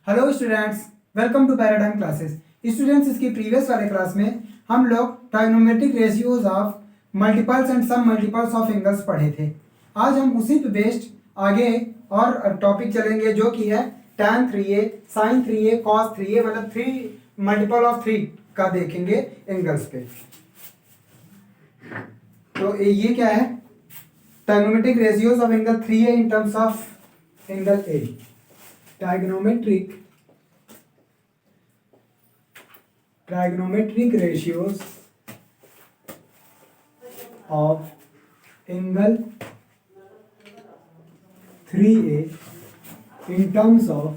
Hello students, welcome to paradigm classes. Students, इसकी previous वाले class में हम लोग trigonometric ratios of multiples and submultiples of angles पढ़े थे। आज हम उसी पे बेस्ड आगे और टॉपिक चलेंगे जो कि है tan 3a, sin 3a, cos 3a, मतलब 3 मल्टीपल ऑफ 3 का देखेंगे एंगल्स पे। तो ये क्या है? Trigonometric ratios of angle 3a in terms of angle a। trigonometric ratios of angle 3a in terms of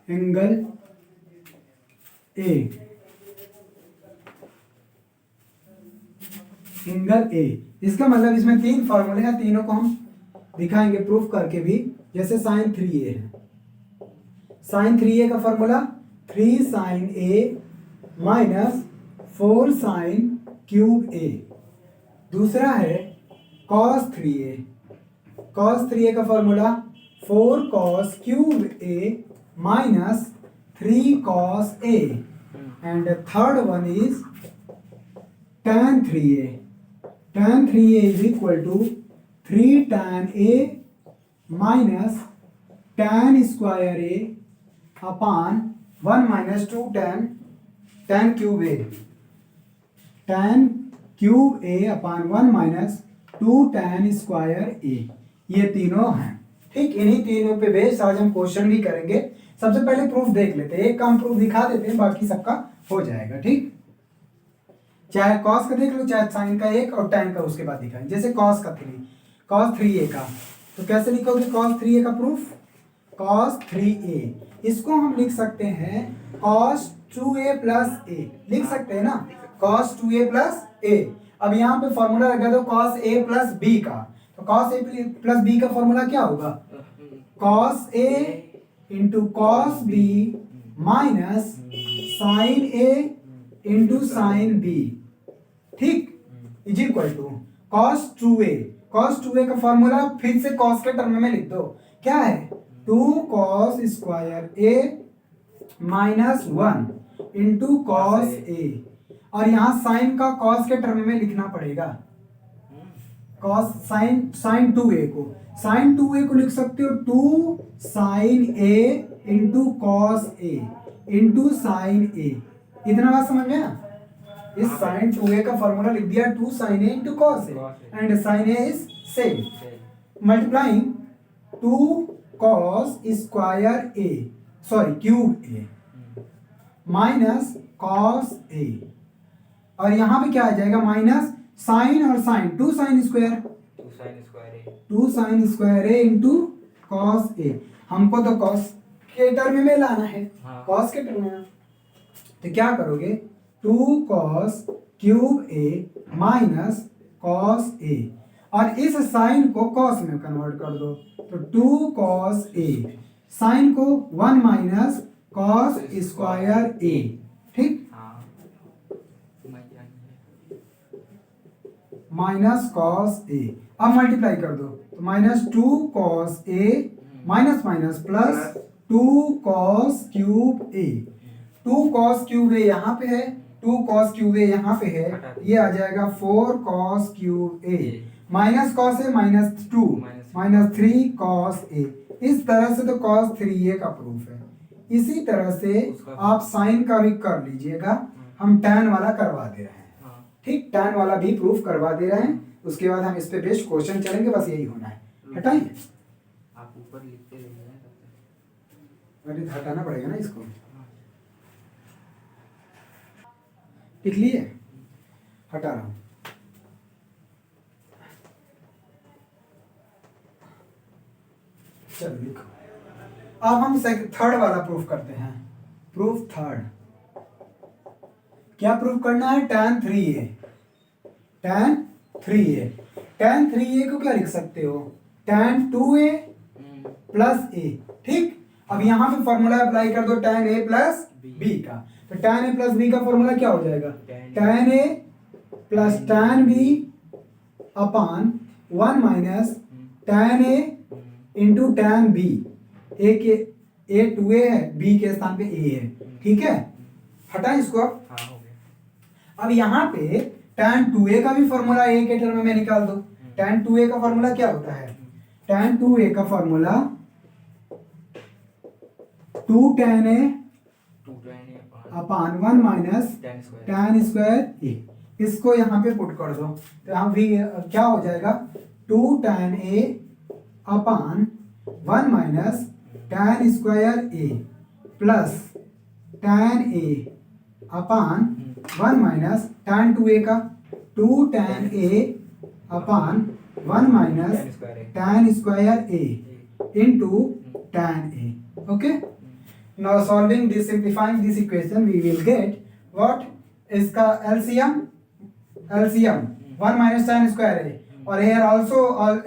angle a। Angle A, इसका मतलब इसमें तीन फॉर्मूले हैं, तीनों को हम दिखाएंगे प्रूफ करके भी। जैसे साइन 3a है, साइन 3a का formula 3 sine a minus 4 sine cube a। दूसरा है cos 3a, cos 3a का formula 4 cos cube a minus 3 cos a। And third one is tan 3a, tan 3a is equal to 3 tan a minus tan square a upon 1 minus 2 tan cube a, tan cube a upon 1 minus 2 tan square a। ये तीनों हैं, ठीक। इन्हीं तीनों पे base आज हम question भी करेंगे। सबसे पहले प्रूफ देख लेते हैं, एक काम प्रूफ दिखा देते हैं, बाकी सबका हो जाएगा, ठीक। चाहे कॉस का देख लो, चाहे साइन का एक और tan का उसके बाद दिखाएं। जैसे cos 3a का, तो कैसे लिखोगे cos 3a का प्रूफ? cos 3a इसको हम लिख सकते हैं cos 2a प्लस a, लिख सकते हैं ना, cos 2a प्लस a। अब यहाँ पे फॉर्मूला लगा दो cos a प्लस b का, तो cos a प्लस b का फॉर्मूला क्या होगा? cos a into cos b minus sin a into sine b, ठीक, is equal to cos 2a। cos 2a का फॉर्मूला फिर से cos के टर्म में लिख दो, क्या है? 2 cos square a minus 1 into cos a। और यहाँ साइन का cos के टर्म में लिखना पड़ेगा, cos साइन 2a को, साइन 2a को लिख सकते हो 2 sine a into cos a into sine a। इतना बात समझ में ना? इस साइन 2a का फॉर्मूला लिख दिया 2 sine a into cos a, and sine a is same, multiplying 2 cos square a, sorry cube a minus cos a। और यहाँ पे क्या आ जाएगा? माइनस साइन और sine, 2 sine square a into cos a। हमको तो cos के टर्म में लाना है, cos के टर्म में, तो क्या करोगे? 2 cos cube a minus cos a, और इस साइन को cos में कन्वर्ट कर दो, तो 2 cos a, साइन को 1 माइनस cos स्क्वायर a, ठीक, माइनस cos a। अब मल्टीप्लाई कर दो, तो minus 2 cos a minus minus plus 2 cos cube a। 2 cos cube a यहाँ पे है, 2 cos क्यूब a यहाँ पे है, ये आ जाएगा 4 cos cube a minus cos a minus 2 minus 3 cos a। इस तरह से तो cos 3a का प्रूफ है। इसी तरह से आप साइन का भी कर लीजिएगा, हम tan वाला करवा दे रहे हैं, ठीक, tan वाला भी प्रूफ करवा दे रहे हैं। उसके बाद हम इस पे बेस्ड क्वेश्चन चलेंगे, बस यही होना है। हटाइए, आप ऊपर लिखते रहिए, अरे हटाना पड़ेगा ना इसको, लिख लिए, हटा रहा हूं। चलो लिखो। अब हम थर्ड वाला प्रूफ करते हैं। प्रूफ थर्ड, क्या प्रूफ करना है? tan 3a, tan 3a, tan 3a को क्या लिख सकते हो? tan 2a प्लस a, ठीक। अब यहाँ पे फॉर्मूला अप्लाई कर दो tan a प्लस b का, तो tan a प्लस b का फॉर्मूला क्या हो जाएगा? tan a plus tan b upon 1 minus tan a into tan b, a 2a है, b के स्थान पे a है, ठीक है। हटाएं इसको अब। हाँ हो गया। अब यहाँ पे tan 2a का भी फॉर्मूला a के टर्म में निकाल दो। tan 2a का फॉर्मूला क्या होता है? tan 2a का formula 2 tan a 2 tan a upon 1 minus tan square tan square a। इसको यहाँ पे पुट कर दो तो यहाँ भी क्या हो जाएगा? 2 tan a upon 1 minus tan square a plus tan a upon 1 minus tan 2a का 2 tan a upon 1 minus tan square a into tan a. Okay. Now solving this, simplifying this equation, we will get what? इसका LCM 1 minus tan square a, और here also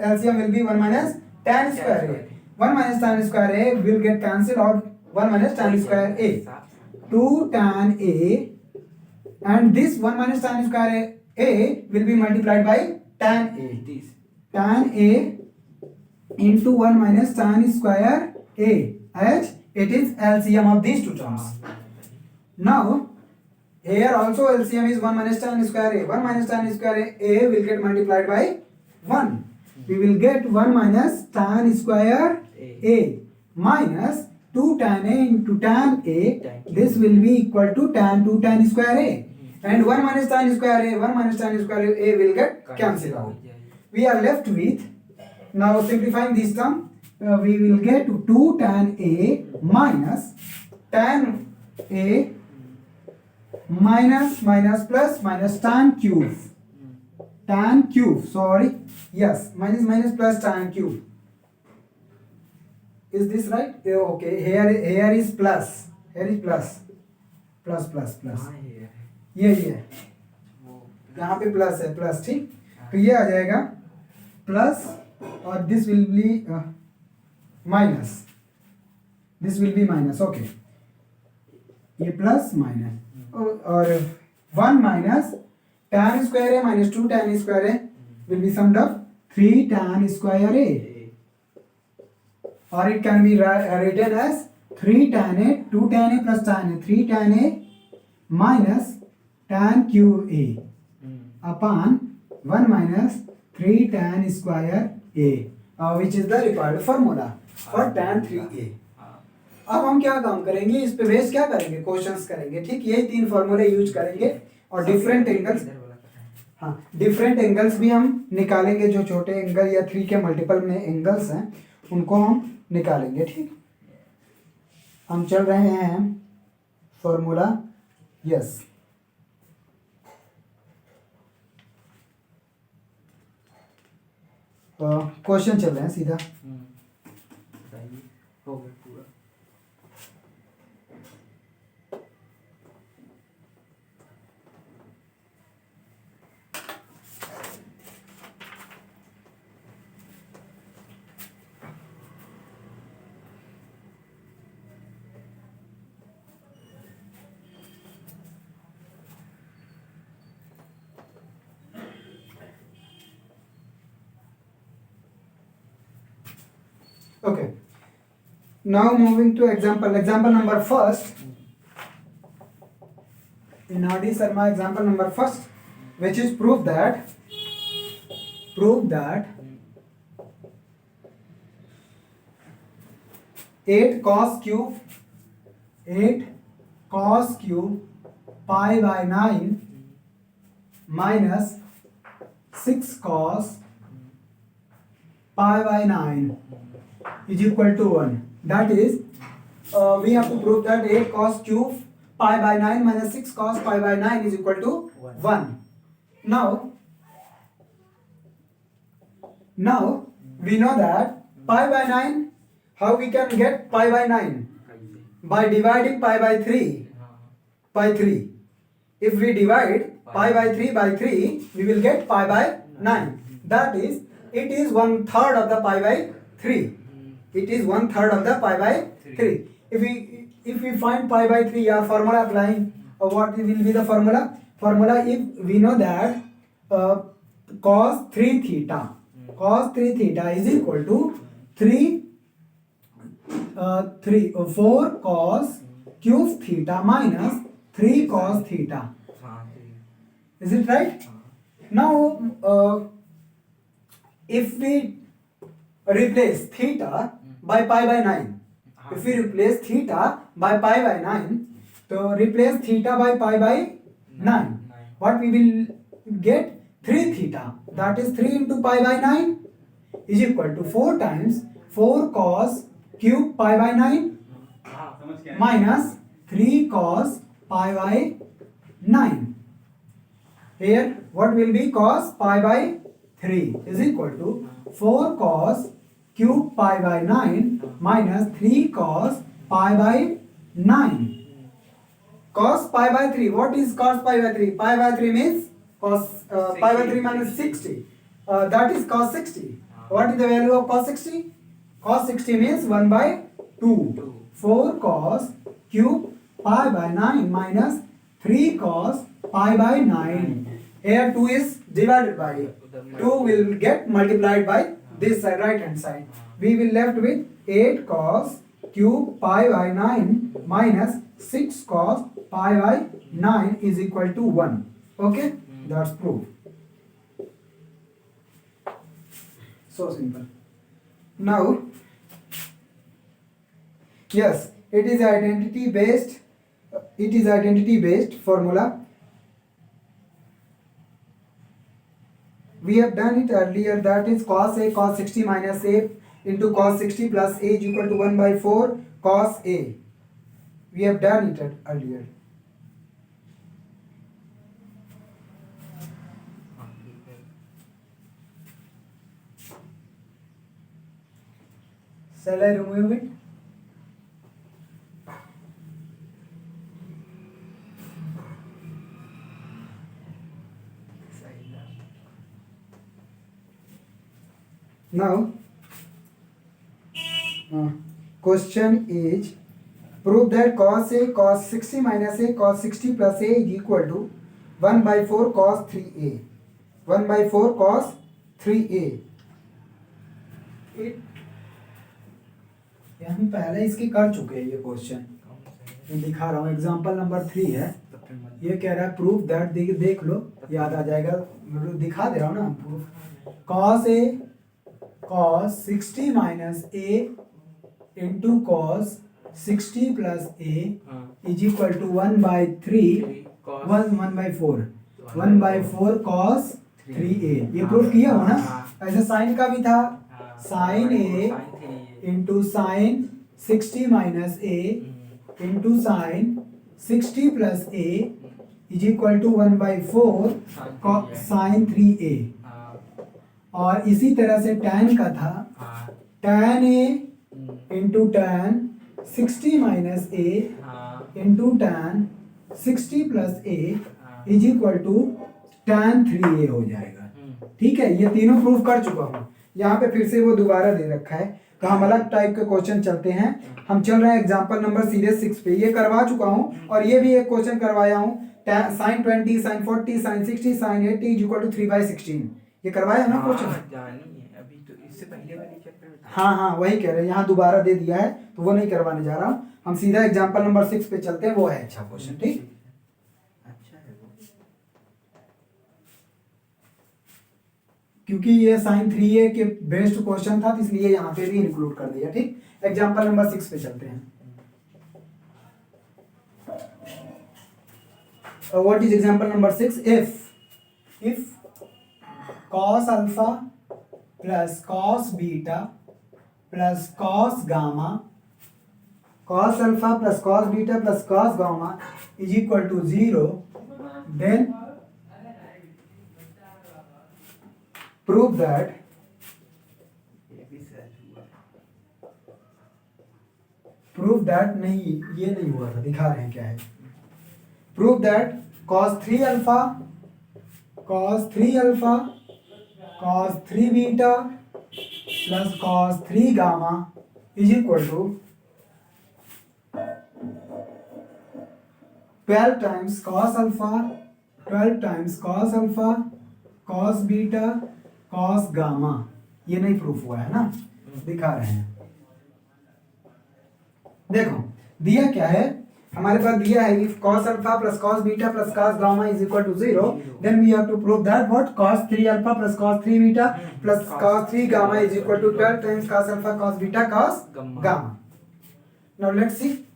LCM will be 1 minus tan square a. 1 minus tan square a will get cancelled out. 1 minus tan square a, 2 tan a, and this 1 minus tan square a will be multiplied by tan a. this Tan a into 1 minus tan square a, as it is LCM of these two terms. Now here also LCM is 1 minus tan square a. 1 minus tan square a will get multiplied by 1. We will get 1 minus tan square a minus 2 tan a into tan a. This will be equal to tan 2 tan square a. And 1 minus tan square a, 1 minus tan square a will get cancelled out. We are left with, now simplifying this term, we will get 2 tan a minus tan a minus minus plus minus tan cube. Tan cube, sorry. Yes, minus minus plus tan cube. Is this right? Okay, here is plus. Here is plus. Plus plus plus. हाँ ये है ये वो यहाँ पे plus है, plus, ठीक। तो ये आ जाएगा प्लस और this will be minus, this will be minus. Okay, ये प्लस माइनस और 1 माइनस tan स्क्वायर है माइनस 2 tan स्क्वायर है will be summed up 3 tan square है, और it can be written as 3 tan a, 2 tan a plus tan a, 3 tan a minus tan cube a upon 1 minus 3 tan square a, which is the required formula for tan 3a. अब हम क्या काम करेंगे, इस पे base क्या करेंगे, questions करेंगे, ठीक। यही 3 फॉर्मूले यूज करेंगे और डिफरेंट एंगल्स, हाँ डिफरेंट एंगल्स भी हम निकालेंगे। जो छोटे एंगल या 3 के मल्टीपल में एंगल्स हैं उनको हम निकालेंगे, ठीक। हम चल रहे हैं फॉर्मूला, यस क्वेश्चन चल रहे हैं सीधा। बताइए हो गया पूरा। Okay, now moving to example number first. In R.D. Sharma, example number first, which is prove that 8 cos cube pi by 9 minus 6 cos pi by 9 is equal to 1. That is, we have to prove that 8 cos cube pi by 9 minus 6 cos pi by 9 is equal to 1. Now we know that pi by 9, how we can get pi by 9? By dividing pi by 3 by 3. If we divide pi by 3 by 3, we will get pi by 9. That is, it is 1/3 of the pi by 3. It is 1/3 of the pi by 3. If we find pi by 3, our formula applying, what will be the formula? Formula, if we know that cos 3 theta is equal to 4 cos cube theta minus 3 cos theta. हाँ three Is it right? हाँ Now, if we replace theta by pi by 9, if we replace theta by pi by 9, so replace theta by pi by 9. What we will get? 3 theta. That is 3 into pi by 9 is equal to 4 times 4 cos cube pi by 9 minus 3 cos pi by 9. Here what will be cos pi by 3 is equal to 4 cos cube pi by 9 minus 3 cos pi by 9. Cos pi by 3. What is cos pi by 3? Pi by 3 means cos pi by 3 minus 60. That is cos 60. What is the value of cos 60? Cos 60 means 1 by 2. 4 cos cube pi by 9 minus 3 cos pi by 9. Here 2 is divided by 2 will get multiplied by this side, right hand side. We will left with 8 cos cube pi by 9 minus 6 cos pi by 9 is equal to 1. Okay, that's proof. So simple. Now, yes, it is identity based. It is identity based formula. We have done it earlier. That is cos A cos 60 minus A into cos 60 plus A is equal to 1 by 4 cos A. We have done it earlier. हाँ ठीक है Shall I remove it? सही है Now, question is prove that cos A cos 60 minus A cos 60 plus A is equal to 1 by 4 cos 3A. 1 by 4 cos 3A. ये हम पहले इसके कर चुके हैं ये क्वेश्चन. कौन सा है मैं दिखा रहा हूँ. एग्जाम्पल नंबर 3 है. तो फिर मत ये कह रहा है प्रूफ दैट. देख लो, याद आ जाएगा. दिखा दे रहा हूँ ना proof. cos A cos 60 minus A into cos 60 plus A हाँ is equal to 1 by 3 cos 1 by 4 1 by 4 cos 3A. ये प्रूफ किया हो ना. ऐसे साइन का भी था. sin A into sin 60 minus A into sin 60 plus A is equal to 1 by 4 sin 3A. और इसी तरह से tan का था. tan A into tan 60 minus A into tan 60 plus A is equal to tan 3A हो जाएगा. ठीक है, ये तीनों प्रूफ कर चुका हूँ. यहाँ पे फिर से वो दोबारा दे रखा है. तो हम अलग टाइप के क्वेश्चन चलते हैं. हम चल रहे हैं एग्जांपल नंबर सीरीज 6 पे. ये करवा चुका हूँ और ये भी एक क्वेश्चन करवाया हूँ. sin 20 sin 40 sin 60 sin 80 is equal to 3 by 16. ये करवाया है ना क्वेश्चन. जानी है अभी तो इससे पहले वाली चैप्टर में हाँ वही कह रहे हैं. यहाँ दोबारा दे दिया है तो वो नहीं करवाने जा रहा हूँ. हम सीधा एग्जांपल नंबर 6 पे चलते हैं. वो है अच्छा क्वेश्चन. ठीक, अच्छा है वो. क्योंकि ये sin 3A के बेस्ड क्वेश्चन था तो इसलिए यहाँ पे भी इंक्लूड कर दिया. ठीक, एग्जांपल नंबर 6 पे चलते हैं. What is example number 6? If cos alpha plus cos beta plus cos gamma, cos alpha plus cos beta plus cos gamma is equal to 0, then prove that ये भी सच हुआ. नहीं, ये नहीं हुआ था. दिखा रहे हैं क्या है. prove that cos 3 alpha cos 3 beta plus cos 3 gamma is equal to 12 times cos alpha 12 times cos alpha cos beta cos gamma. ये नहीं प्रूफ हुआ है ना. दिखा रहे हैं। देखो दिया क्या है, हमारे पास दिया है if cos alpha plus cos beta plus cos gamma is equal to 0, then we have to prove that what cos 3 alpha plus cos 3 beta plus cos 3 gamma is equal to 12 times cos alpha cos beta cos gamma. Now let's see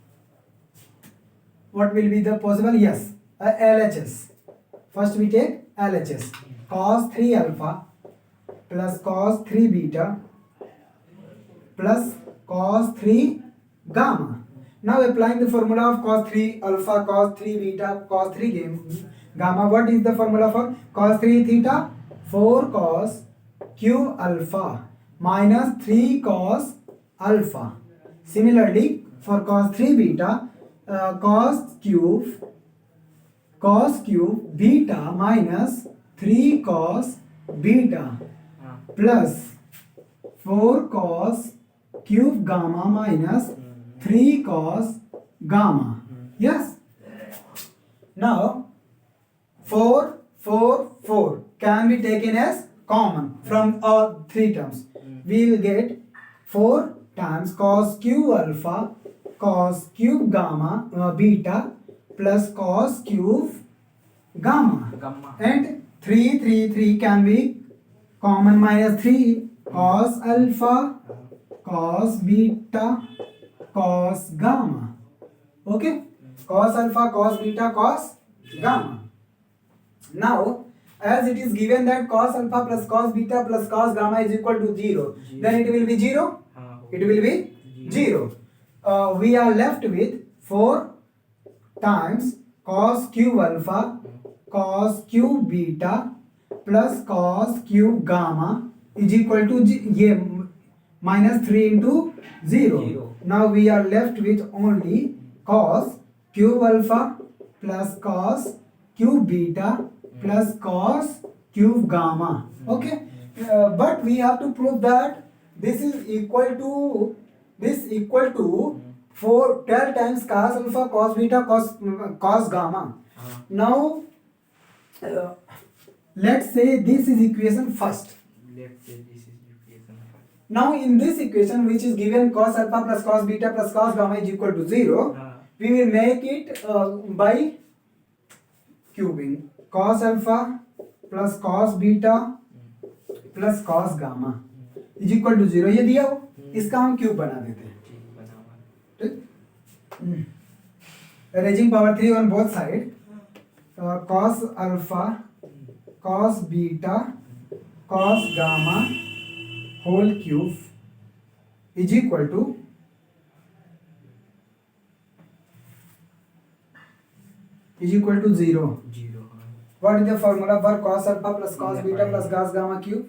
what will be the possible. Yes, LHS. First we take LHS. Cos 3 alpha plus cos 3 beta plus cos 3 gamma. Now applying the formula of cos 3 alpha, cos 3 beta, cos 3 gamma. What is the formula for cos 3 theta? 4 cos cube alpha minus 3 cos alpha. Similarly, for cos 3 beta, cos cube beta minus 3 cos beta plus 4 cos cube gamma minus 3 cos gamma. Yes. Now 4 can be taken as common from all three terms. We will get 4 times cos cube alpha cos cube gamma beta plus cos cube gamma. And 3 can be common minus 3 cos alpha cos beta cos gamma. Okay, cos alpha cos beta cos gamma. Now as it is given that cos alpha plus cos beta plus cos gamma is equal to 0, then it will be 0. It will be 0. We are left with 4 times cos cube alpha cos cube beta plus cos cube gamma is equal to minus 3 into 0. Now we are left with only cos cube alpha plus cos cube beta plus cos cube gamma. Okay, but we have to prove that this is equal to 12 times cos alpha cos beta cos gamma. Now let's say this is equation first. Now in this equation which is given cos alpha plus cos beta plus cos gamma is equal to 0, we will make it by cubing. Cos alpha plus cos beta plus cos gamma is equal to 0. ये दिया हो, इसका हम cube बना देते हैं. ठीक, raising power 3 on both side. Cos alpha cos beta cos gamma whole cube is equal to is equal to 0. What is the formula for cos alpha plus cos beta plus cos gamma cube?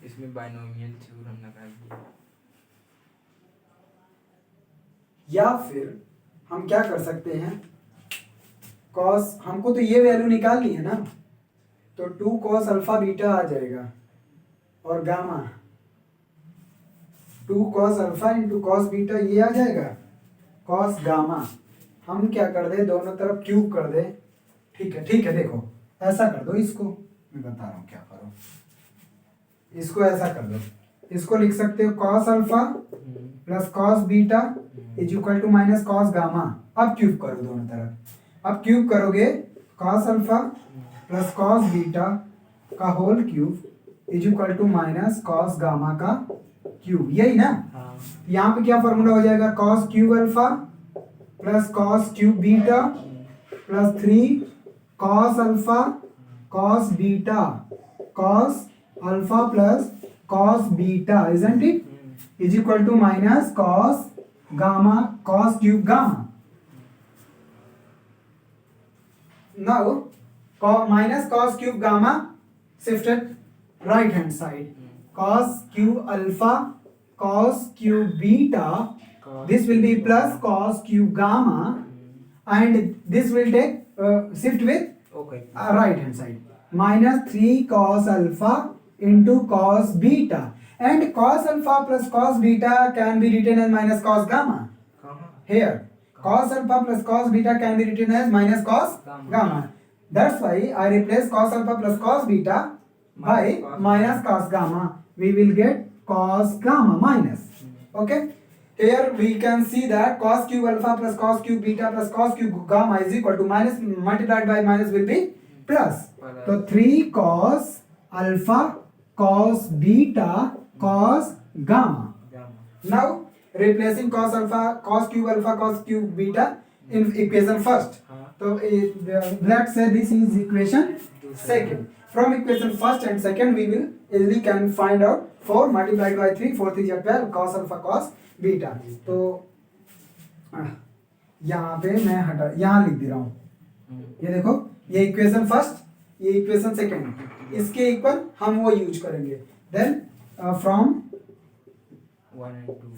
इसमें binomial theorem लगा दिया। या फिर हम क्या कर सकते हैं, cos हमको तो ये वैल्यू निकालनी है ना, तो 2 cos अल्फा बीटा आ जाएगा और gamma 2 cos alpha into cos beta ये आ जाएगा cos गामा। हम क्या कर दे, दोनों तरफ क्यूब कर दे। ठीक है, देखो ऐसा कर दो, इसको मैं बता रहा हूँ क्या करो, इसको ऐसा कर दो, इसको लिख सकते हो cos alpha plus cos beta is equal to minus cos gamma. अब क्यूब करो दोनों तरफ, अब क्यूब करोगे cos alpha plus cos beta का whole cube is equal to minus cos gamma का क्यूब, यही ना। यहाँ पे क्या फॉर्मूला हो जाएगा, cos cube alpha plus cos cube beta plus 3 cos alpha cos beta cos alpha plus cos beta, isn't it, is equal to minus cos gamma cos cube gamma. Now minus cos cube gamma shifted right hand side, cos cube alpha cos cube beta, this will be plus cos cube gamma, and this will take shift with right hand side, minus 3 cos alpha into cos beta, and cos alpha plus cos beta can be written as minus cos gamma. Here cos alpha plus cos beta can be written as minus cos gamma. That's why I replace cos alpha plus cos beta by minus cos gamma, we will get cos gamma minus. Okay, here we can see that cos cube alpha plus cos cube beta plus cos cube gamma is equal to minus, multiplied by minus will be plus. So 3 cos alpha cos beta cos gamma. Now replacing cos cube alpha cos cube beta in equation first. So let's say this is equation second. From equation first and second we will easily can find out 4 multiplied by 3, 4 3 12 cos alpha cos beta. तो यहाँ पे मैं यहाँ लिख दे रहा हूँ, ये देखो, ये इक्वेशन फर्स्ट, ये इक्वेशन सेकेंड, इसके इक्वल हम वो यूज करेंगे. Then from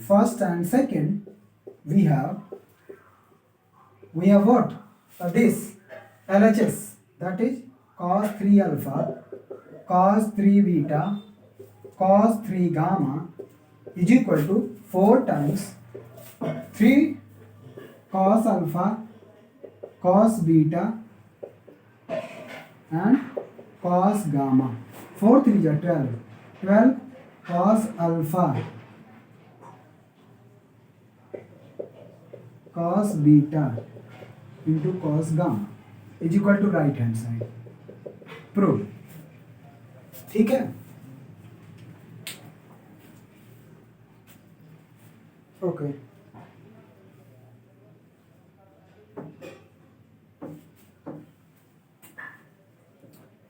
first and second we have what? This LHS, that is cos 3 alpha cos 3 beta cos 3 gamma is equal to 4 times 3 cos alpha cos beta and cos gamma. 4 3 is 12. 12 cos alpha cos beta into cos gamma is equal to right hand side. Prove. ठीक है. Okay.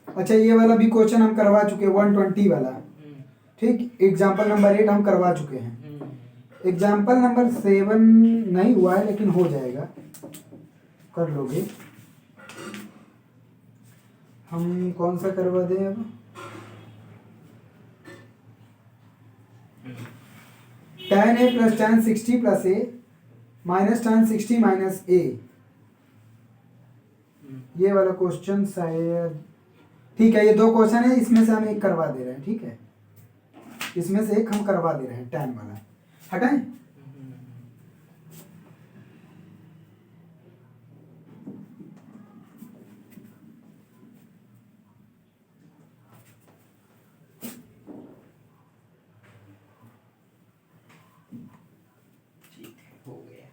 अच्छा, ये वाला भी question हम करवा चुके हैं, 120 वाला. ठीक, एग्जाम्पल नंबर 8 हम करवा चुके हैं. एग्जाम्पल नंबर 7 नहीं हुआ है लेकिन हो जाएगा, कर लोगे. हम कौन सा करवा दें अब? tan a plus tan 60 plus a minus tan 60 minus a, ये वाला क्वेश्चन शायद. ठीक है, ये 2 क्वेश्चन है, इसमें से हम एक करवा दे रहे हैं. ठीक है, इसमें से एक हम करवा दे रहे हैं, tan वाला हटाएं. हो गया.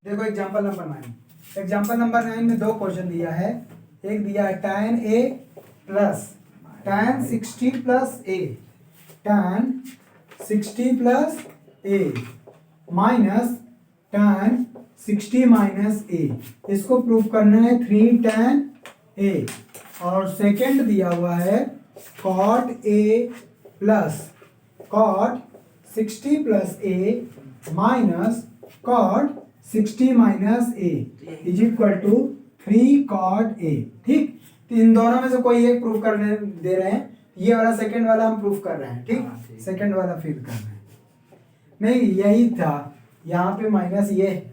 देखो एग्जांपल नंबर 9. एग्जांपल नंबर 9 में 2 क्वेश्चन दिया है. एक दिया है tan a plus tan 60 plus a, tan 60 plus a minus tan 60 minus a. इसको प्रूव करना है 3 tan a. और सेकंड दिया हुआ है cot a plus cot 60 plus a minus cot 60 minus a is equal to 3 cot a. ठीक, तो इन दोनों में से कोई एक प्रूफ करने दे रहे हैं. ये वाला सेकंड वाला हम प्रूफ कर रहे हैं. ठीक, सेकंड वाला फिल कर रहे हैं. नहीं, यही था, यहाँ पे माइनस ये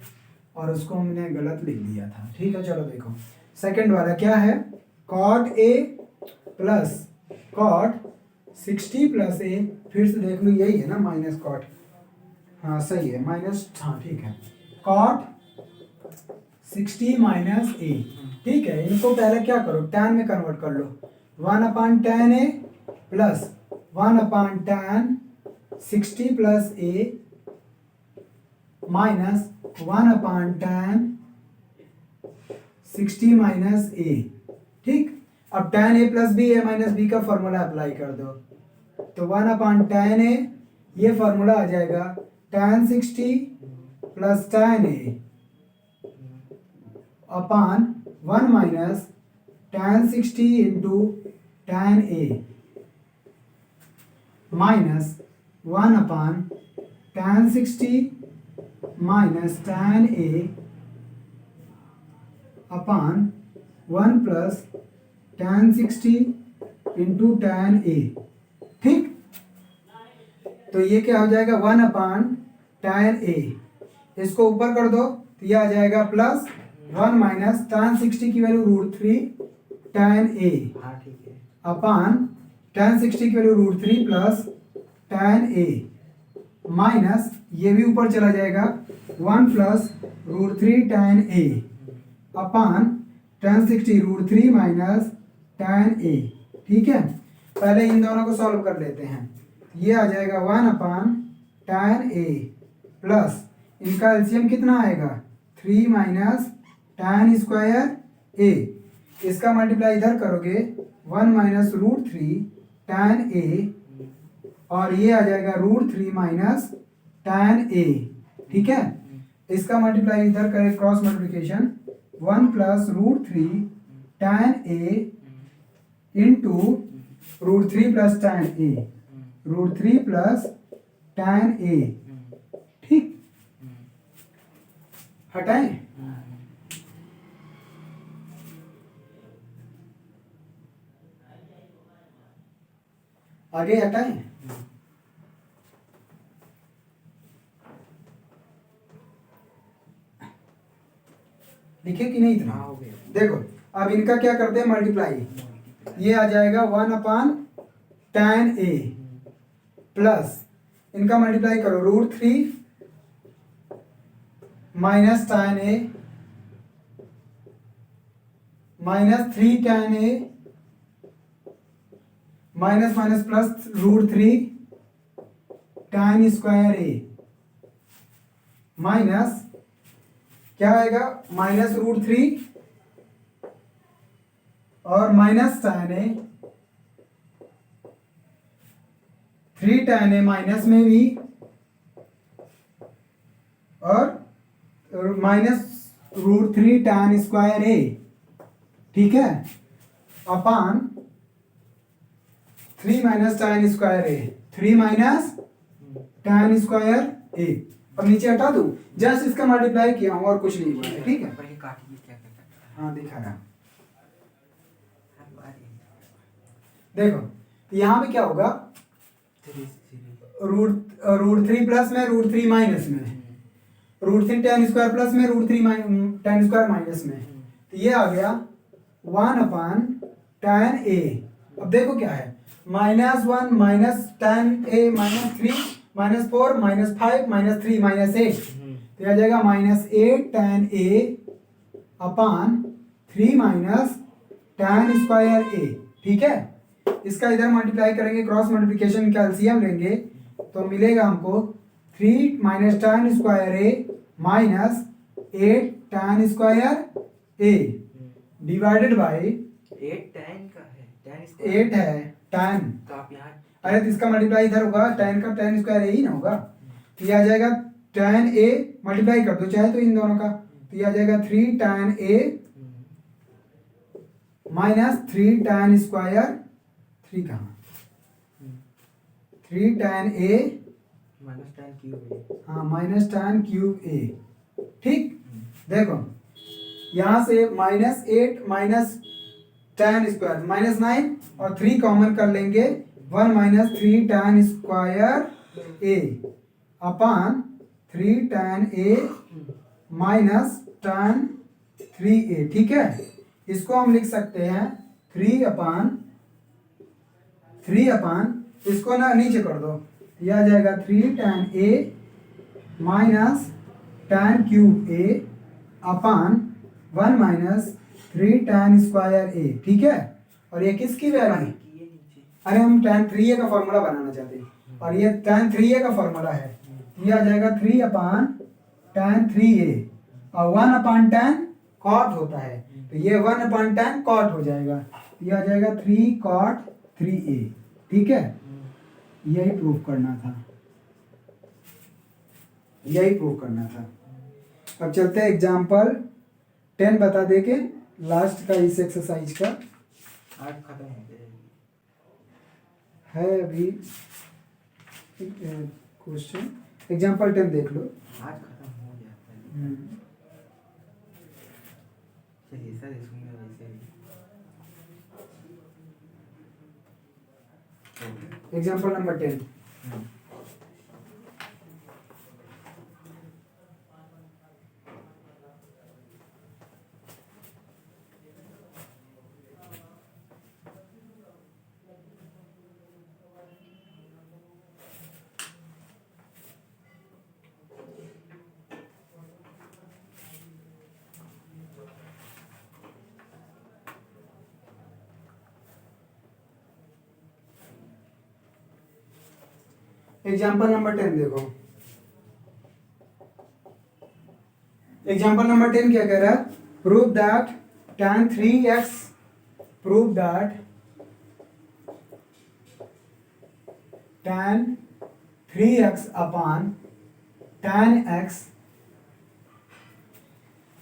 और उसको हमने गलत लिख दिया था. ठीक है, चलो देखो सेकंड वाला क्या है. cot a plus cot 60 plus a, फिर से देख लो यही है ना, माइनस cot. हाँ सही है, माइनस, हाँ ठीक है, cot 60 माइनस a. ठीक है, इनको पहले क्या करो, tan में कन्वर्ट कर लो. 1 अपान tan a plus 1 upon tan 60 plus a minus 1 upon tan 60 minus a. ठीक, अब tan a plus b a minus b का फॉर्मूला अप्लाई कर दो. तो 1 अपान tan a, ये फॉर्मूला आ जाएगा tan 60 plus tan a upon 1 minus tan 60 into tan a minus 1 upon tan 60 minus tan a upon 1 plus tan 60 into tan a. ठीक, तो ये क्या हो जाएगा 1/tan a, इसको ऊपर कर दो तो ये आ जाएगा प्लस 1 माइनस tan 60 की वैल्यू √3 tan a हाँ ठीक है। अपान tan 60 की value √3 plus tan a minus ये भी ऊपर चला जाएगा 1 plus √3 tan a upon tan 60 √3 minus tan a। ठीक है, पहले इन दोनों को सॉल्व कर लेते हैं। ये आ जाएगा 1/tan a प्लस इनका एलसीएम कितना आएगा 3 माइनस tan स्क्वायर a, इसका मल्टीप्लाई इधर करोगे 1 माइनस √3 tan a और ये आ जाएगा √3 माइनस tan a। ठीक है, इसका मल्टीप्लाई इधर करें cross multiplication 1 plus √3 tan a into √3 plus tan a, √3 plus tan a। ठीक, हटाएं। आगे हटाएं। लिखे कि नहीं इतना? हाँ, हो गया। देखो अब इनका क्या करते हैं मल्टीप्लाई, ये आ जाएगा 1/tan a प्लस इनका मल्टीप्लाई करो √3 minus tan a minus 3 tan a minus minus plus √3 tan square a minus क्या आएगा माइनस √3 और minus tan a, 3 tan a minus में भी और माइनस √3 tan स्क्वायर a। ठीक है, अपान 3 minus tan square a, 3 minus tan square a। अब नीचे हटा दूं, जस्ट इसका मल्टीप्लाई किया हूं और कुछ नहीं हुआ है। ठीक है, पहले काटिए क्या करता है। हाँ दिखा रहा। हर बार ये देखो यहाँ पे क्या होगा 3 3 √3 प्लस में √3 माइनस में, √3 tan स्क्वायर प्लस में √3 tan स्क्वायर माइनस में, तो ये आ गया 1/tan a। अब देखो क्या है -1 minus tan a minus 3 minus 4 minus 5 minus 3 minus 8, तो यह आ जाएगा -8 tan a upon 3 minus tan square a। ठीक है, इसका इधर मल्टीप्लाई करेंगे क्रॉस मल्टीप्लिकेशन का एलसीएम लेंगे तो मिलेगा हमको 3 minus tan square a minus 8 tan square a divided by 8 tan का है, tan स्क्वायर 8 है tan। तो आप यहाँ अरे तो इसका मल्टीप्लाई इधर होगा tan का tan स्क्वायर a ही ना होगा, तो ये आ जाएगा tan a मल्टीप्लाई कर दो चाहे तो इन दोनों का, तो ये आ जाएगा 3 tan a minus 3 tan square 3 कहाँ 3 tan a minus tan cube है। हाँ माइनस tan क्यूब a। ठीक, देखो यहाँ से -8 माइनस tan स्क्वायर -9 और 3 कॉमन कर लेंगे 1 minus 3 tan square a upon 3 tan a minus tan 3a। ठीक है, इसको हम लिख सकते हैं 3 अपान इसको ना नीचे कर दो, यह आ जाएगा 3 tan a minus tan cube a upon 1 minus 3 tan square a। ठीक है, और ये किसकी वैल्यू, ये नीचे अरे हम tan 3a का फॉर्मूला बनाना चाहते हैं और ये tan 3a का फॉर्मूला है, ये आ जाएगा 3 अपान tan 3a और 1 अपान tan cot होता है, तो ये 1 अपान tan cot हो जाएगा, ये आ जाएगा 3 cot 3a। ठीक है, यही प्रूफ करना था, यही प्रूफ करना था। अब चलते हैं एग्जाम्पल 10 बता दे के लास्ट का इस एक्सरसाइज का आज खत्म हो जाएगी। है अभी क्वेश्चन। एग्जाम्पल 10 देख लो। आज खत्म हो जाता है। चलिए सर इसमें वैसे भी एग्जाम्पल नंबर 10। एग्जाम्पल नंबर 10 देखो। एग्जाम्पल नंबर 10 क्या कह रहा है? Prove that tan 3x, prove that tan 3x upon tan x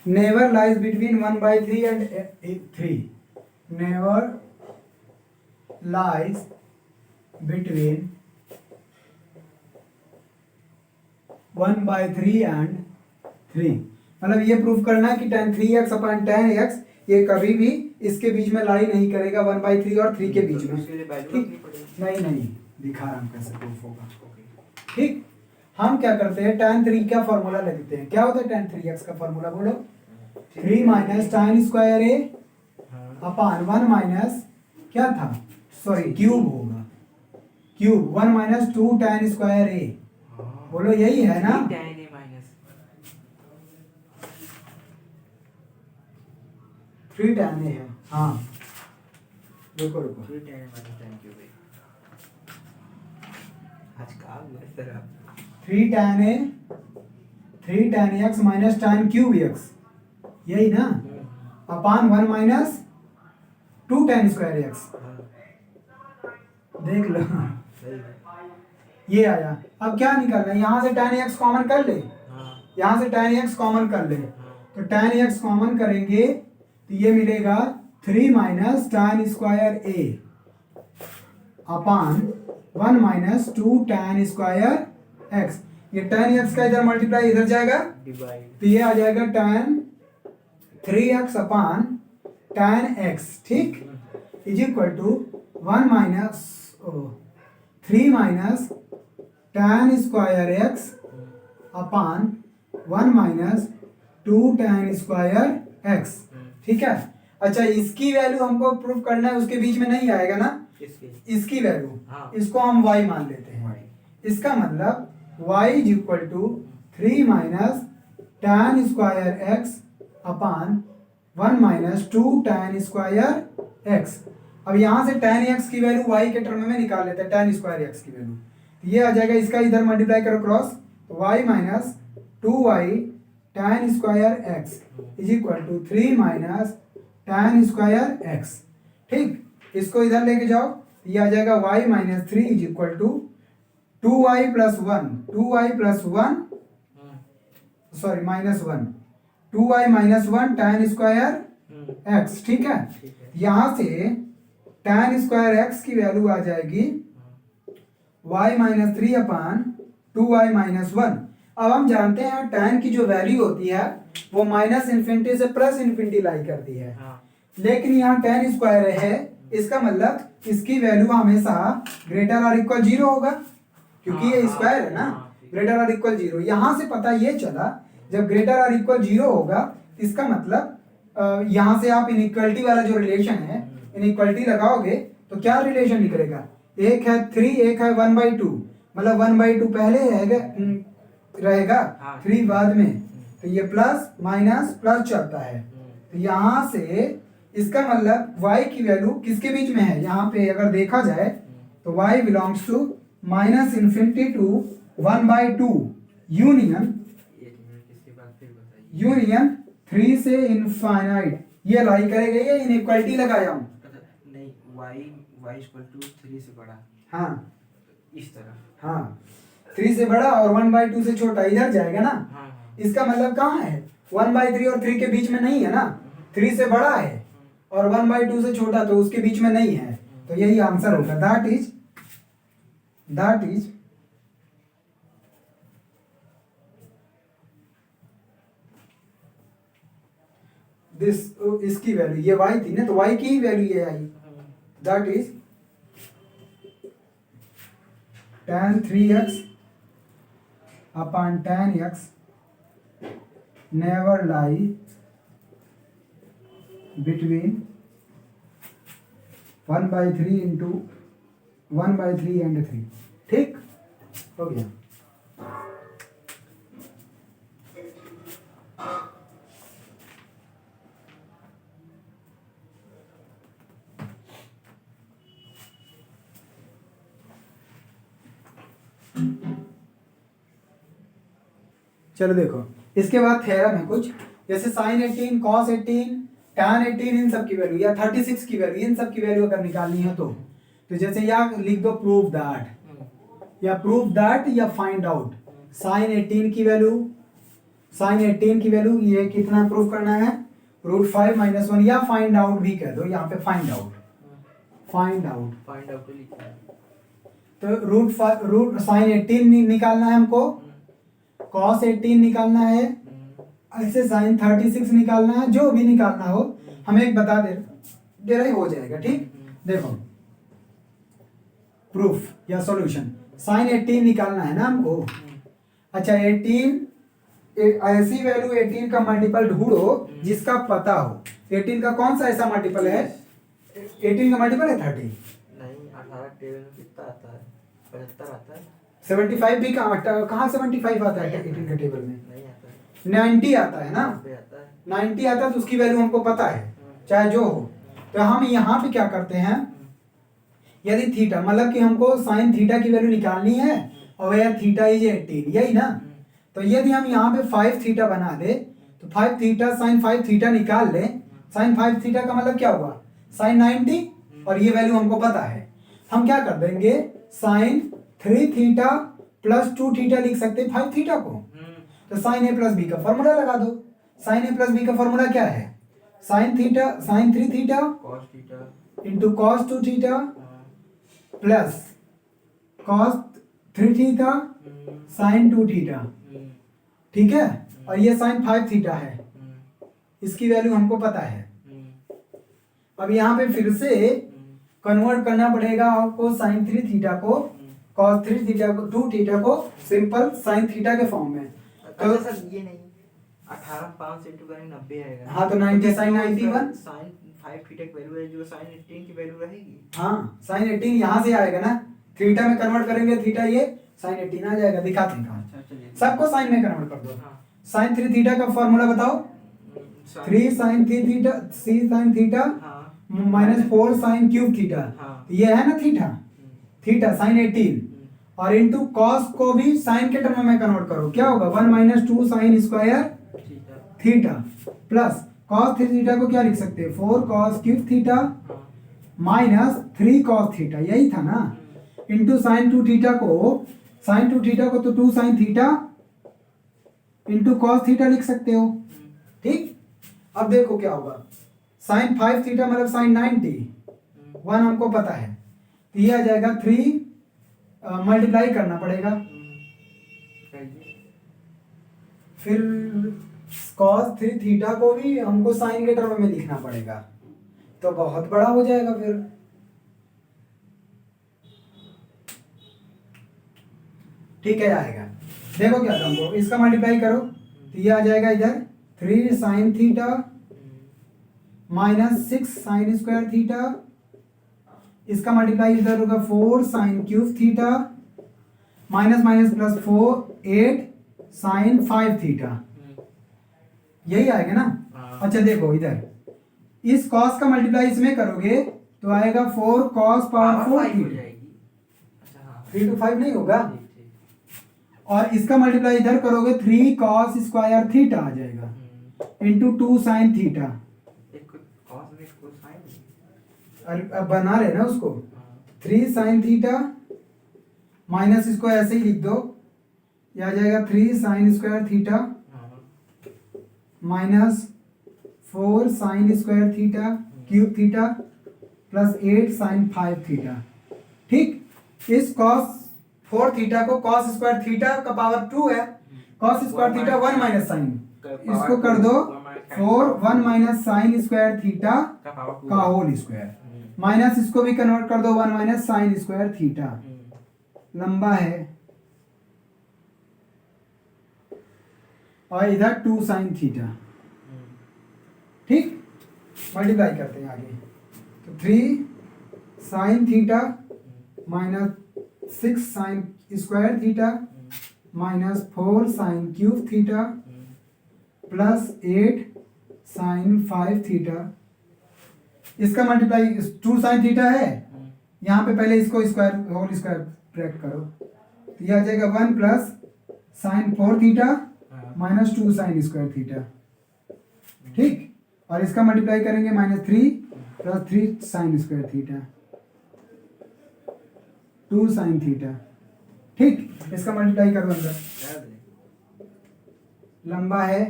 never lies between 1/3 and 3, never lies between 1/3 and 3। मतलब ये प्रूफ करना है कि tan 3x अपन tan x ये कभी भी इसके बीच में लाई नहीं करेगा 1/3 और 3 के बीच में। उसके लिए वैल्यू ठीक, रखनी पड़ेगी। नहीं दिखा रहा हूँ कैसे प्रूफ होगा। ओके। ठीक, हम क्या करते हैं, tan 3 का फॉर्मूला ले लेते हैं। क्या होता है tan 3x का फॉर्मूला बोलो? 3 minus tan square a upon 1 minus क्या था, सॉरी क्यूब होगा, cube 1 minus 2 tan square a। बोलो यही है ना? tan a minus 3 tan a है। हाँ रुको रुको, 3 tan a minus tan cube है। आज काम है तेरा। 3 tan a 3 tan x minus tan cube x, यही ना? अपान 1 माइनस 2 tan स्क्वायर x। देख लो सही है। ये आया। अब क्या निकलना है, यहाँ से tan x कॉमन कर ले, यहाँ से tan x कॉमन कर ले, तो tan x कॉमन करेंगे तो ये मिलेगा 3 minus tan square a upon 1 minus 2 tan square x। ये tan x का इधर मल्टीप्लाई इधर जाएगा डिवाइड, तो ये आ जाएगा tan 3x upon tan x। ठीक, is equal to 1 minus 3 minus tan square x upon 1 minus 2 tan square x। ठीक है। अच्छा, इसकी वैल्यू हमको प्रूफ करना है, उसके बीच में नहीं आएगा ना इसके इसकी वैल्यू, हाँ। इसको हम y मान लेते हैं। इसका मतलब y is equal to 3 minus tan square x upon 1 minus 2 tan square x। अब यहाँ से tan x की वैल्यू y के टर्म में निकाल लेते हैं, tan स्क्वायर x की वैल्यू, तो ये आ जाएगा, इसका इधर मल्टीप्लाई करो क्रॉस, तो y minus 2y tan square x is equal to 3 minus tan square x। ठीक, इसको इधर लेके जाओ, ये आ जाएगा y minus 3 is equal to 2y plus 1, 2y plus 1 sorry minus 1, 2y minus 1 tan square x। ठीक है, यहाँ से tan स्क्वायर x की वैल्यू आ जाएगी y माइनस 3 अपान 2y माइनस 1। अब हम जानते हैं tan की जो वैल्यू होती है वो माइनस इन्फिनिटी से प्लस इन्फिनिटी लाई करती है, लेकिन यहाँ tan स्क्वायर है, इसका मतलब इसकी वैल्यू हमेशा ग्रेटर और इक्वल 0 होगा, क्योंकि ये स्क्वायर है ना, ग्रेटर और इक्वल 0। यहाँ से पता ये चला जब ग्रेटर और इक्वल 0 होगा, इसका मतलब यहाँ से आप इनइक्वलिटी वाला जो रिलेशन है, इनइक्वलिटी लगाओगे तो क्या रिलेशन निकलेगा, एक है 3 एक है 1/2, मतलब 1/2 पहले रहेगा 3 बाद में, तो ये प्लस माइनस प्लस चलता है। तो यहाँ से इसका मतलब y की वैल्यू किसके बीच में है, यहाँ पे अगर देखा जाए तो y belongs to minus infinity to 1/2 union, एक मिनट इसके बाद फिर बताइए। यूनियन 3 से इनफाइनाइट, ये लाई करेगा, ये इनइक्वालिटी लगाया हूँ। नहीं, y इक्वल टू 3 से बड़ा, हाँ इस तरह। हाँ, 3 से बड़ा और 1/2 से छोटा इधर जाएगा ना। हाँ। इसका मतलब कहाँ है, 1/3 और 3 के बीच में नहीं है ना, 3 से बड़ा है और 1/2 से छोटा, तो उसके बीच में नहीं है, तो यही आंसर होगा। दैट इज दिस, इसकी वैल्यू ये y थी ना, तो y की वैल्यू ये आई। That is tan 3x upon tan x never lie between 1/3 into 1/3 and 3। ठीक हो गया। चलो देखो, इसके बाद थ्योरम है कुछ, जैसे साइन 18, कॉस 18, tan 18 इन सब की वैल्यू या 36 की वैल्यू, इन सब की वैल्यू अगर निकालनी है तो जैसे यहाँ लिख दो प्रूव दैट, या प्रूव दैट या फाइंड आउट साइन 18 की वैल्यू, साइन 18 की वैल्यू ये कितना प्रूव करना है, √5 - 1, या फाइंड आउट भी कह दो, यहाँ पे find out, find out find out लिखा है। तो रूट साइन 18 निकालना है हमको, कॉस 18 निकालना है, ऐसे साइन 36 निकालना है, जो भी निकालना हो हमें एक बता दे रहे हो जाएगा। ठीक, देखो प्रूफ या सॉल्यूशन, साइन 18 निकालना है ना हमको। अच्छा 18 ऐसी वैल्यू 18 का मल्टीपल ढूंढो जिसका पता हो। 18 का कौन सा ऐसा मल्टीपल है, 18 का मल्टीपल है 30 नहीं, 18 टेबल में कितना आता है, 75 आता है। 75 भी कहाँ 75 आता है 18 के टेबल में, नहीं आता है, 90 आता है ना, 90 आता है। 90 आता है, तो उसकी वैल्यू हमको पता है चाहे जो हो। तो हम यहाँ पे क्या करते हैं, यदि थीटा मतलब कि हमको साइन थीटा की वैल्यू निकालनी है और वेयर थीटा इज 18, यही ना, तो यदि हम यहाँ पे 5 थीटा बना दे तो 5 थीटा साइन 5 थीटा निकाल ले, साइन 5 थीटा का मतलब क्या हुआ, साइन 90, और ये वैल्यू हमको पता है। हम क्या कर देंगे, साइन 3 थीटा प्लस 2 थीटा लिख सकते हैं 5 थीटा को, तो साइन ए प्लस बी का फॉर्मूला लगा दो। साइन ए प्लस बी का फॉर्मूला क्या है, sine theta sine 3 theta cos theta into cos 2 theta plus cos 3 theta sine 2 theta, ठीक है, और ये साइन 5 थीटा है, इसकी वैल्यू हमको पता है। अब यहाँ पे फिर से कन्वर्ट करना पड़ेगा आपको साइन 3 थीटा को कॉस 3 थीटा को 2 थीटा को सिंपल साइन थीटा के फॉर्म में। तो सर ये नहीं 18 5 से इंटू करेंगे 90 आएगा। हाँ, तो 90 साइन 91 साइन 5 थीटा की वैल्यू है जो साइन 18 की वैल्यू रहेगी। हाँ, साइन 18 यहाँ से आएगा ना, थीटा में कन्वर्ट करेंगे, थीटा ये साइन 18 आ जाएगा, दिखाते हैं कहाँ। अच्छा चलिए, सबको साइन में कन्वर्ट कर दो। हाँ। साइन 3 थीटा का फॉर्मूला बताओ, 3 साइन 3 थीटा सी साइन थीटा हाँ -4 साइन क्यूब थीटा, हाँ। ये है ना थीटा, थीटा साइन 18, और इनटू कॉस को भी साइन के टर्म में कन्वर्ट करो, क्या होगा 1 - 2 sine square theta plus cos 3 theta को क्या लिख सकते हैं 4 cos cube theta minus 3 cos theta, यही था ना, इनटू साइन 2 थीटा को तो 2 sine theta into cos theta लिख सकते हो। ठीक, अब देखो क्या होगा, साइन 5 थीटा मतलब साइन 90, 1 हमको पता है, तो ये आ जाएगा 3 मल्टीप्लाई करना पड़ेगा, फिर cos 3 थीटा को भी हमको साइन के टर्म में लिखना पड़ेगा, तो बहुत बड़ा हो जाएगा फिर। ठीक है, आएगा, देखो क्या हमको इसका मल्टीप्लाई करो, तो ये आ जाएगा इधर 3 sine theta minus 6 sine square theta, इसका मल्टीप्लाई इधर होगा 4 sine cube theta minus minus plus 4 8 sine 5 theta, यही आएगा ना। अच्छा देखो इधर इस कॉस का मल्टीप्लाई इसमें करोगे तो आएगा 4 कॉस पावर 4 थीटा, 3 to 5 नहीं होगा, और इसका मल्टीप्लाई इधर करोगे 3 कॉस स्क्वायर थीटा आ जाएगा इंटू 2 साइन थीटा, अब बना रहे ना उसको, 3 साइन थीटा माइनस इसको ऐसे ही लिख दो, ये आ जाएगा 3 sine square theta minus 4 sine square theta cube theta plus 8 sine 5 theta. ठीक, इस कॉस 4 थीटा को कॉस स्क्वायर थीटा का पावर 2 है, cos square theta 1 minus sine, इसको कर दो 4 1 माइनस साइन स्क्वायर थीटा का होल स्क्वायर, माइनस इसको भी कन्वर्ट कर दो 1 माइनस साइन स्क्वायर थीटा, लंबा है, और इधर 2 साइन थीटा। ठीक, मल्टीप्लाई करते हैं आगे, तो 3 sine theta minus 6 sine square theta minus 4 sine cube theta plus 8 sine 5 theta, इसका मल्टीप्लाई 2 साइन थीटा है, यहाँ पे पहले इसको स्क्वायर होल स्क्वायर ब्रैकेट करो, तो ये आ जाएगा 1 plus sign 4 theta minus 2 sine square theta, ठीक। और इसका मल्टीप्लाई करेंगे -3 plus 3 sine square theta, 2 sine theta, ठीक। इसका मल्टीप्लाई करो अंदर, लंबा है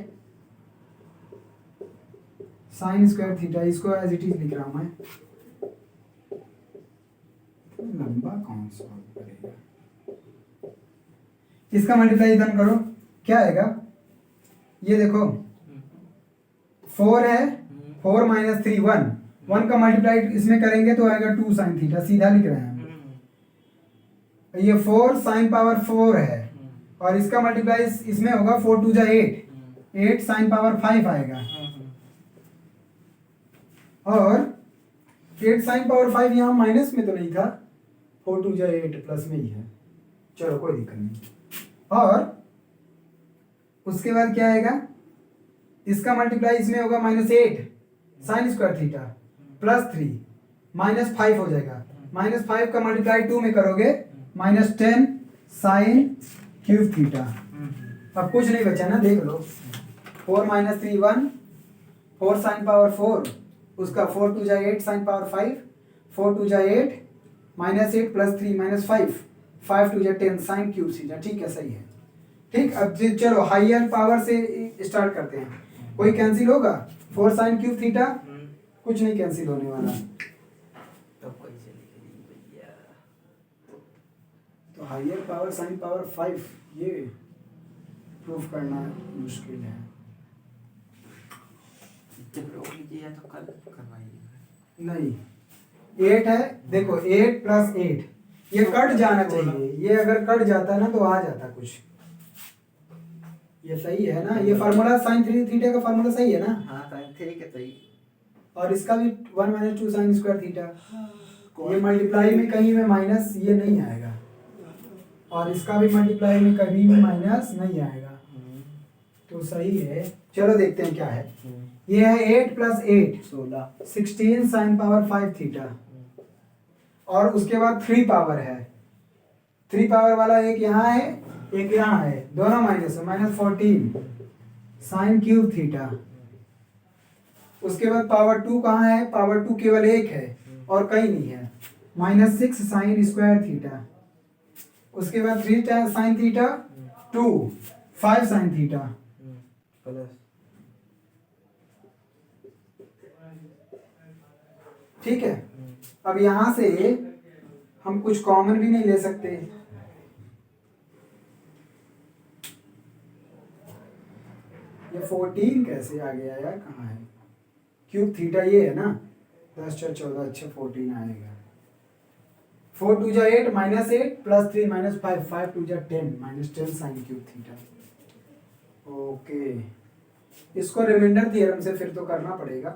साइन स्क्वायर थीटा, इसको एज इट इज लिख रहा हूं मैं, लंबा कौन सा करेगा, इसका मल्टीप्लाई इधर करो, क्या आएगा, ये देखो 4 है, 4 माइनस 3 1, 1 का मल्टीप्लाई इसमें करेंगे तो आएगा 2 साइन थीटा, सीधा लिख रहे हैं हम। ये 4 साइन पावर 4 है, और इसका मल्टीप्लाई इसमें होगा 4 2 जा 8, 8 साइन पावर 5 आएगा, और 8 साइन पावर 5 यहाँ माइनस में तो नहीं था, 4 2 जा 8 प्लस में ही है, चलो कोई दिक्कत नहीं। और उसके बाद क्या आएगा, इसका मल्टीप्लाई इसमें होगा -8 साइन स्क्वायर थीटा प्लस 3 -5 हो जाएगा, -5 का मल्टीप्लाई 2 में करोगे -10 साइन क्यूब थीटा। अब कुछ नहीं बचा ना, देख लो, 4 माइनस 3 1, 4 साइन पावर 4, उसका 4 2 जा 8 साइन पावर 5, 4 2 जा 8 -8 प्लस 3 -5, 5 2 जा 10 साइन क्यूब थीटा, ठीक है, सही है, ठीक। अब चलो हायर पावर से स्टार्ट करते हैं, कोई कैंसिल होगा, 4 साइन क्यूब थीटा, कुछ नहीं कैंसिल होने वाला, तो हायर पावर साइन पावर 5 ये प्रूफ करना मुश्किल है, तो कल करवाइए। नहीं 8 है, देखो 8 प्लस 8, ये कट जाना चाहिए, ये अगर कट जाता ना तो आ जाता कुछ, ये सही है ना, ये फार्मूला साइन 3 थीटा का फार्मूला सही है ना, हाँ ठीक है, सही। और इसका भी 1 माइनस 2 साइन स्क्वायर थीटा, ये मल्टीप्लाई में कहीं में माइनस ये नहीं आएगा, और इसका भी मल्टीप्लाई में कभी भी माइनस नहीं आएगा, तो सही है। चलो देखते हैं क्या है, ये है 8 प्लस 8 16 साइन पावर 5 थीटा, और उसके बाद 3 पावर है, 3 पावर वाला एक यहाँ है एक यहाँ है, दोनों माइनस है, -14 साइन क्यूब थीटा। उसके बाद पावर 2 कहाँ है, पावर 2 केवल एक है और कहीं नहीं है, -6 साइन स्क्वायर थीटा। उसके बाद 3 sine theta 2 5 sine theta plus, ठीक है। अब यहां से हम कुछ कॉमन भी नहीं ले सकते, ये 14 कैसे आ गया यार, कहाँ है, क्यूब थीटा ये है ना, 10 4 14, अच्छा 14 आएगा, 4 2 जा 8 -8 प्लस 3 -5 5 2 जा 10 -10 साइन क्यूब थीटा। ओके, इसको रिमाइंडर थ्योरम से फिर तो करना पड़ेगा,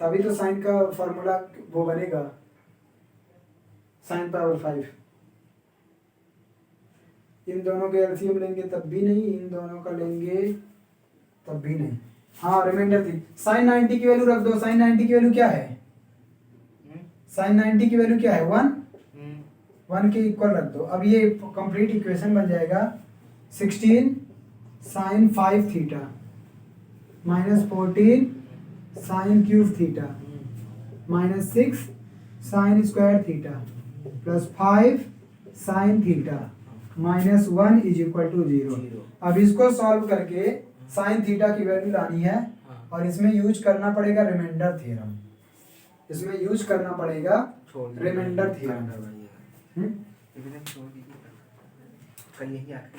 तभी तो साइन का फॉर्मूला वो बनेगा, साइन पावर 5। इन दोनों के एलसीएम लेंगे तब भी नहीं, इन दोनों का लेंगे तब भी नहीं, हाँ रिमाइंडर थी। साइन 90 की वैल्यू रख दो, साइन 90 की वैल्यू क्या है, साइन 90 की वैल्यू क्या है 1, 1 के इक्वल रख दो। अब ये कंप्लीट इक्वेशन बन जाएगा 16 sine 5 theta -14 sine cube theta -6 sine square theta plus 5 sine theta -1 is equal to 0। अब इसको सॉल्व करके साइन थीटा की वैल्यू लानी है, और इसमें यूज करना पड़ेगा रिमाइंडर थ्योरम, इसमें यूज करना पड़ेगा रिमाइंडर थ्योरम। छोड़ दीजिए, कल यही आखिरी